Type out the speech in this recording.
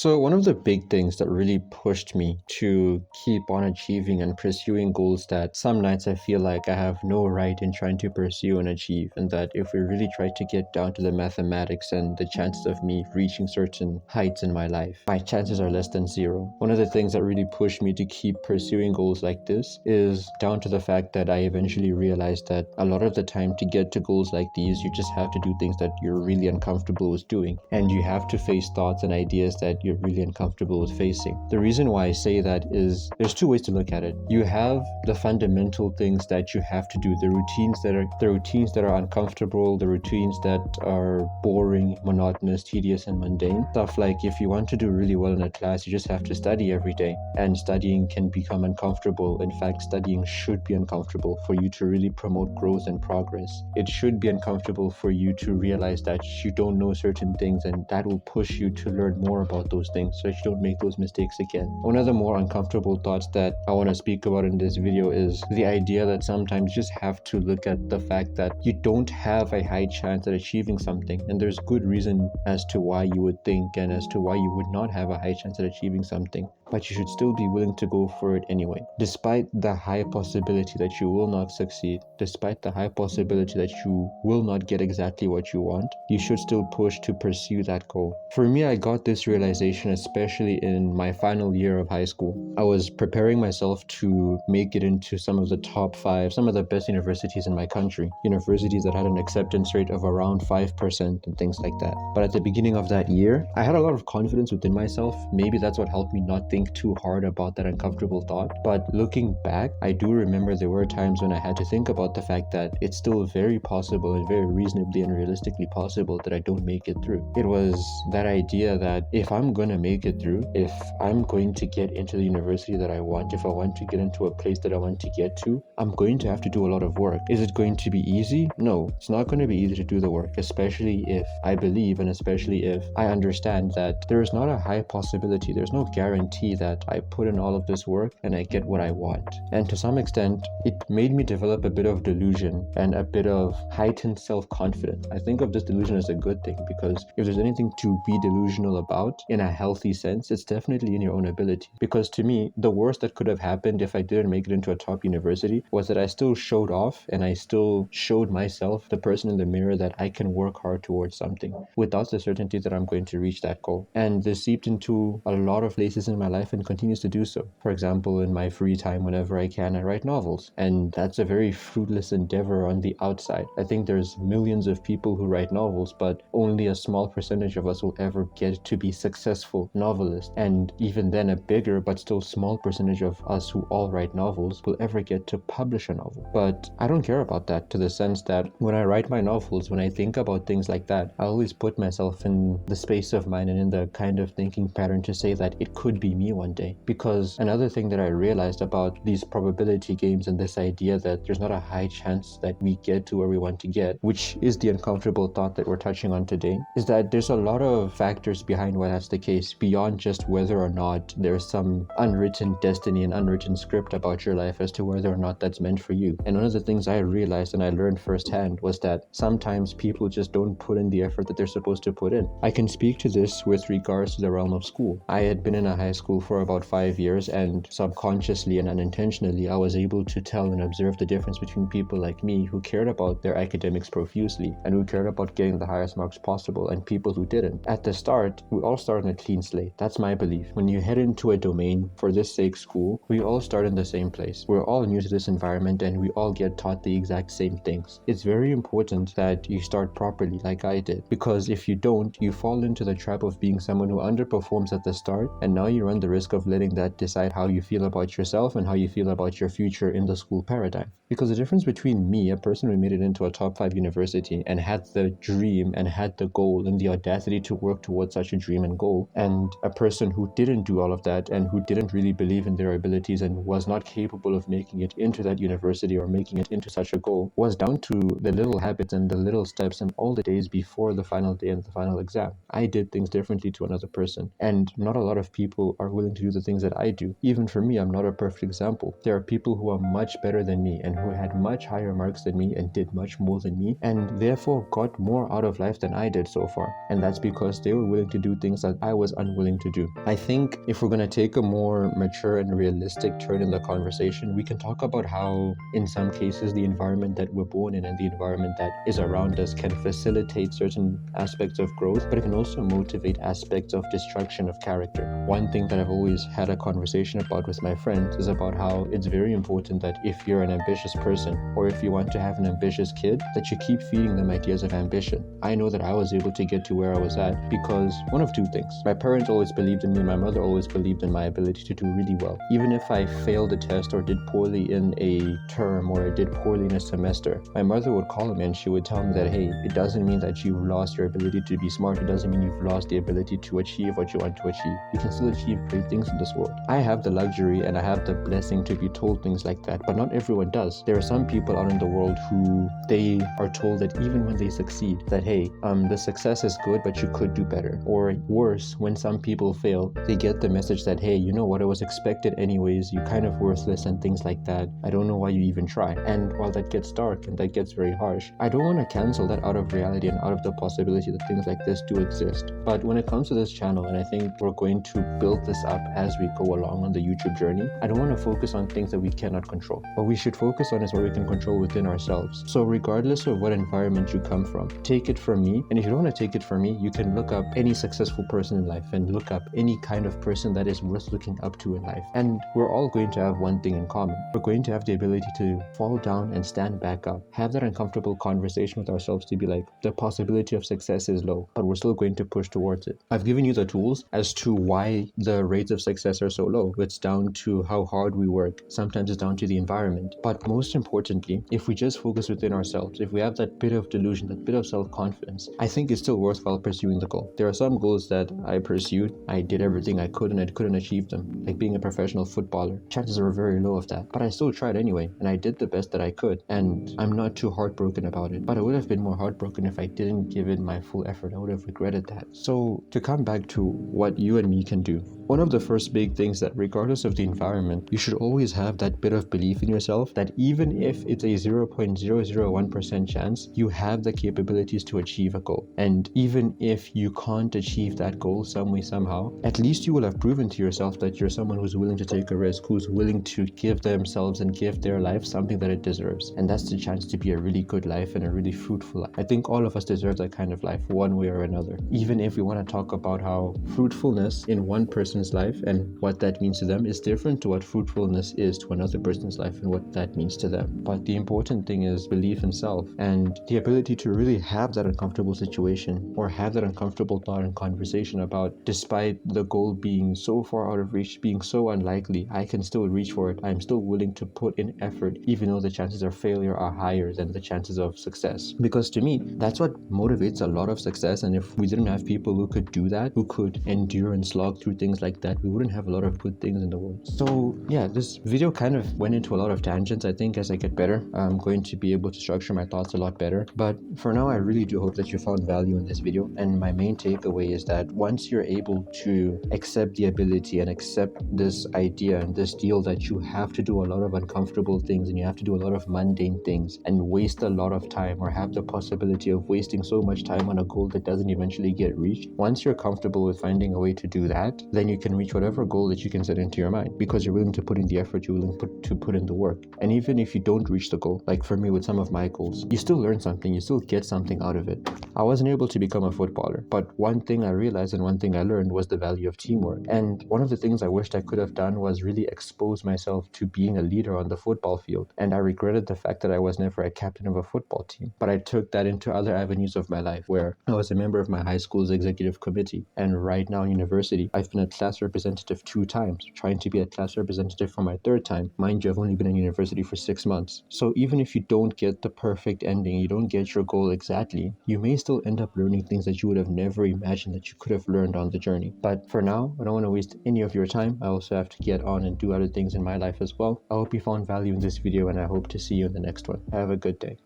So, one of the big things that really pushed me to keep on achieving and pursuing goals that some nights I feel like I have no right in trying to pursue and achieve, and that if we really try to get down to the mathematics and the chances of me reaching certain heights in my life, my chances are less than zero. One of the things that really pushed me to keep pursuing goals like this is down to the fact that I eventually realized that a lot of the time to get to goals like these, you just have to do things that you're really uncomfortable with doing, and you have to face thoughts and ideas that you're really uncomfortable with facing. The reason why I say that is there's two ways to look at it. You have the fundamental things that you have to do, the routines that are uncomfortable, the routines that are boring, monotonous, tedious, and mundane. Stuff like if you want to do really well in a class, you just have to study every day, and studying can become uncomfortable. In fact, studying should be uncomfortable for you to really promote growth and progress. It should be uncomfortable for you to realize that you don't know certain things, and that will push you to learn more about those things so that you don't make those mistakes again. One of the more uncomfortable thoughts that I want to speak about in this video is the idea that sometimes you just have to look at the fact that you don't have a high chance at achieving something, and there's good reason as to why you would think and as to why you would not have a high chance at achieving something, but you should still be willing to go for it anyway. Despite the high possibility that you will not succeed, despite the high possibility that you will not get exactly what you want, you should still push to pursue that goal. For me, I got this realization especially in my final year of high school. I was preparing myself to make it into some of the top 5, some of the best universities in my country, universities that had an acceptance rate of around 5% and things like that. But at the beginning of that year, I had a lot of confidence within myself. Maybe that's what helped me not think too hard about that uncomfortable thought. But looking back, I do remember there were times when I had to think about the fact that it's still very possible and very reasonably and realistically possible that I don't make it through. It was that idea that if I'm going to make it through, if I'm going to get into the university that I want, if I want to get into a place that I want to get to, I'm going to have to do a lot of work. Is it going to be easy? No, it's not going to be easy to do the work, especially if I believe and especially if I understand that there is not a high possibility, there's no guarantee that I put in all of this work and I get what I want. And to some extent, it made me develop a bit of delusion and a bit of heightened self-confidence. I think of this delusion as a good thing, because if there's anything to be delusional about in a healthy sense, it's definitely in your own ability. Because to me, the worst that could have happened if I didn't make it into a top university was that I still showed off and I still showed myself, the person in the mirror, that I can work hard towards something without the certainty that I'm going to reach that goal. And this seeped into a lot of places in my life and continues to do so. For example, in my free time, whenever I can, I write novels. And that's a very fruitless endeavor on the outside. I think there's millions of people who write novels, but only a small percentage of us will ever get to be successful novelists. And even then, a bigger but still small percentage of us who all write novels will ever get to publish a novel. But I don't care about that, to the sense that when I write my novels, when I think about things like that, I always put myself in the space of mind and in the kind of thinking pattern to say that it could be me one day. Because another thing that I realized about these probability games and this idea that there's not a high chance that we get to where we want to get, which is the uncomfortable thought that we're touching on today, is that there's a lot of factors behind why that's the case, beyond just whether or not there's some unwritten destiny and unwritten script about your life as to whether or not that's meant for you. And one of the things I realized and I learned firsthand was that sometimes people just don't put in the effort that they're supposed to put in. I can speak to this with regards to the realm of school. I had been in a high school for about 5 years, and subconsciously and unintentionally, I was able to tell and observe the difference between people like me who cared about their academics profusely and who cared about getting the highest marks possible, and people who didn't. At the start, we all start on a clean slate. That's my belief. When you head into a domain, for this sake school, we all start in the same place. We're all new to this environment and we all get taught the exact same things. It's very important that you start properly like I did, because if you don't, you fall into the trap of being someone who underperforms at the start, and now you run the risk of letting that decide how you feel about yourself and how you feel about your future in the school paradigm. Because the difference between me, a person who made it into a top 5 university and had the dream and had the goal and the audacity to work towards such a dream and goal, and a person who didn't do all of that and who didn't really believe in their abilities and was not capable of making it into that university or making it into such a goal, was down to the little habits and the little steps and all the days before the final day and the final exam. I did things differently to another person, and not a lot of people are willing to do the things that I do. Even for me, I'm not a perfect example. There are people who are much better than me and who had much higher marks than me and did much more than me, and therefore got more out of life than I did so far. And that's because they were willing to do things that I was unwilling to do. I think if we're going to take a more mature and realistic turn in the conversation, we can talk about how, in some cases, the environment that we're born in and the environment that is around us can facilitate certain aspects of growth, but it can also motivate aspects of destruction of character. One thing that I've always had a conversation about with my friends is about how it's very important that if you're an ambitious person, or if you want to have an ambitious kid, that you keep feeding them ideas of ambition. I know that I was able to get to where I was at because one of two things. My parents always believed in me, my mother always believed in my ability to do really well. Even if I failed a test or did poorly in a term or I did poorly in a semester, my mother would call me and she would tell me that, hey, it doesn't mean that you've lost your ability to be smart. It doesn't mean you've lost the ability to achieve what you want to achieve. You can still achieve great things in this world. I have the luxury and I have the blessing to be told things like that, but not everyone does. There are some people out in the world who they are told that even when they succeed, that hey, the success is good, but you could do better. Or worse, when some people fail, they get the message that hey, you know what, it was expected anyways, you're kind of worthless and things like that. I don't know why you even try. And while that gets dark and that gets very harsh, I don't want to cancel that out of reality and out of the possibility that things like this do exist. But when it comes to this channel, and I think we're going to build this up as we go along on the YouTube journey, I don't want to focus on things that we cannot control. What we should focus on is what we can control within ourselves. So regardless of what environment you come from, take it from me. And if you don't want to take it from me, you can look up any successful person in life and look up any kind of person that is worth looking up to in life. And we're all going to have one thing in common. We're going to have the ability to fall down and stand back up, have that uncomfortable conversation with ourselves to be like, the possibility of success is low, but we're still going to push towards it. I've given you the tools as to why the rates of success are so low. It's down to how hard we work. Sometimes it's down to the environment. But most importantly, if we just focus within ourselves, if we have that bit of delusion, that bit of self-confidence, I think it's still worthwhile pursuing the goal. There are some goals that I pursued. I did everything I could and I couldn't achieve them. Like being a professional footballer. Chances are very low of that. But I still tried anyway, and I did the best that I could. And I'm not too heartbroken about it. But I would have been more heartbroken if I didn't give it my full effort. I would have regretted that. So to come back to what you and me can do, one of the first big things that regardless of the environment, you should always have that bit of belief in yourself that even if it's a 0.001% chance, you have the capabilities to achieve a goal. And even if you can't achieve that goal some way, somehow, at least you will have proven to yourself that you're someone who's willing to take a risk, who's willing to give themselves and give their life something that it deserves. And that's the chance to be a really good life and a really fruitful life. I think all of us deserve that kind of life one way or another. Even if we want to talk about how fruitfulness in one person's life and what that means to them is different to what fruitfulness is to another person's life and what that means to them. But the important thing is belief in self and the ability to really have that uncomfortable situation or have that uncomfortable thought and conversation about, despite the goal being so far out of reach, being so unlikely, I can still reach for it. I'm still willing to put in effort even though the chances of failure are higher than the chances of success. Because to me, that's what motivates a lot of success. And if we didn't have people who could do that, who could endure and slog through things like that, we wouldn't have a lot of good things in the world. So yeah, this video kind of went into a lot of tangents. I think as I get better, I'm going to be able to structure my thoughts a lot better. But for now, I really do hope that you found value in this video. And my main takeaway is that once you're able to accept the ability and accept this idea and this deal that you have to do a lot of uncomfortable things and you have to do a lot of mundane things and waste a lot of time or have the possibility of wasting so much time on a goal that doesn't eventually get reached, once you're comfortable with finding a way to do that, then you can reach whatever goal that you can set into your mind because you're willing to put in the effort, you're willing to put in the work. And even if you don't reach the goal, like for me with some of my goals, you still learn something, you still get something out of it. I wasn't able to become a footballer, but one thing I realized and one thing I learned was the value of teamwork. And one of the things I wished I could have done was really expose myself to being a leader on the football field. And I regretted the fact that I was never a captain of a football team. But I took that into other avenues of my life where I was a member of my high school's executive committee. And right now in university, I've been a class representative 2 times, trying to be a class representative for my 3rd time. Mind you, I've only been in university for 6 months. So even if you don't get the perfect ending, you don't get your goal exactly, you may still end up learning things that you would have never imagined that you could have learned on the journey. But for now, I don't want to waste any of your time. I also have to get on and do other things in my life as well. I hope you found value in this video and I hope to see you in the next one. Have a good day.